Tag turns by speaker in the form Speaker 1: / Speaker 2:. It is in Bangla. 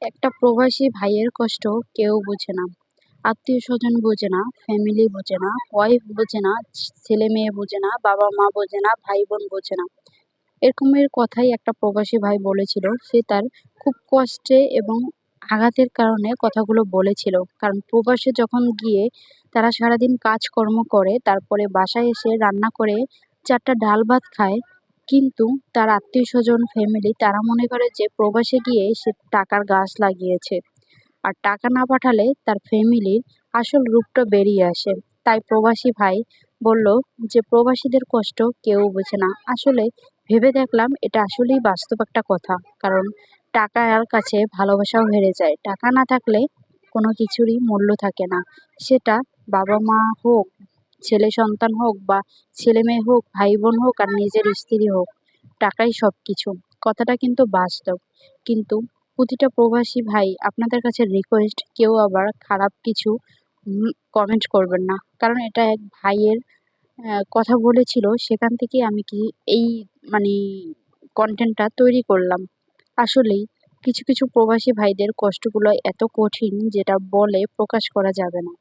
Speaker 1: একটা প্রবাসী ভাইয়ের কষ্ট কেউ বোঝে না। আত্মীয়-স্বজন বোঝে না, ফ্যামিলি বোঝে না, ওয়াইফ বোঝে না, ছেলে-মেয়ে বোঝে না, বাবা-মা বোঝে না, ভাই-বোন বোঝে না। এরকমের কথাই একটা প্রবাসী ভাই বলেছিল। সে তার খুব কষ্টে এবং আঘাতের কারণে কথাগুলো বলেছিল। কারণ প্রবাসে যখন গিয়ে তারা সারাদিন কাজকর্ম করে, তারপরে বাসায় এসে রান্না করে ৪ টা ডাল ভাত খায়। কিন্তু তার আত্মীয়স্বজন, ফ্যামিলি তারা মনে করে যে প্রবাসে গিয়ে সে টাকার গাছ লাগিয়েছে। আর টাকা না পাঠালে তার ফ্যামিলির আসল রূপটা বেরিয়ে আসে। তাই প্রবাসী ভাই বলল যে প্রবাসীদের কষ্ট কেউ বোঝে না। আসলে ভেবে দেখলাম এটা আসলেই বাস্তব একটা কথা। কারণ টাকার কাছে ভালোবাসাও হেরে যায়। টাকা না থাকলে কোনো কিছুরই মূল্য থাকে না। সেটা বাবা-মা হোক, ছেলে সন্তান হোক বা ছেলে-মেয়ে হোক, ভাই-বোন হোক আর নিজের স্ত্রী হোক। টাকাই সবকিছু। কথাটা কিন্তু বাস্তব। কিন্তু প্রতিটা প্রবাসী ভাই আপনাদের কাছে রিকোয়েস্ট, কেউ আবার খারাপ কিছু কমেন্ট করবেন না। কারণ এটা এক ভাইয়ের কথা বলেছিল, সেখান থেকেই আমি এই মানে কনটেন্টটা তৈরি করলাম। আসলেই কিছু প্রবাসী ভাইদের কষ্টগুলো এত কঠিন যেটা বলে প্রকাশ করা যাবে না।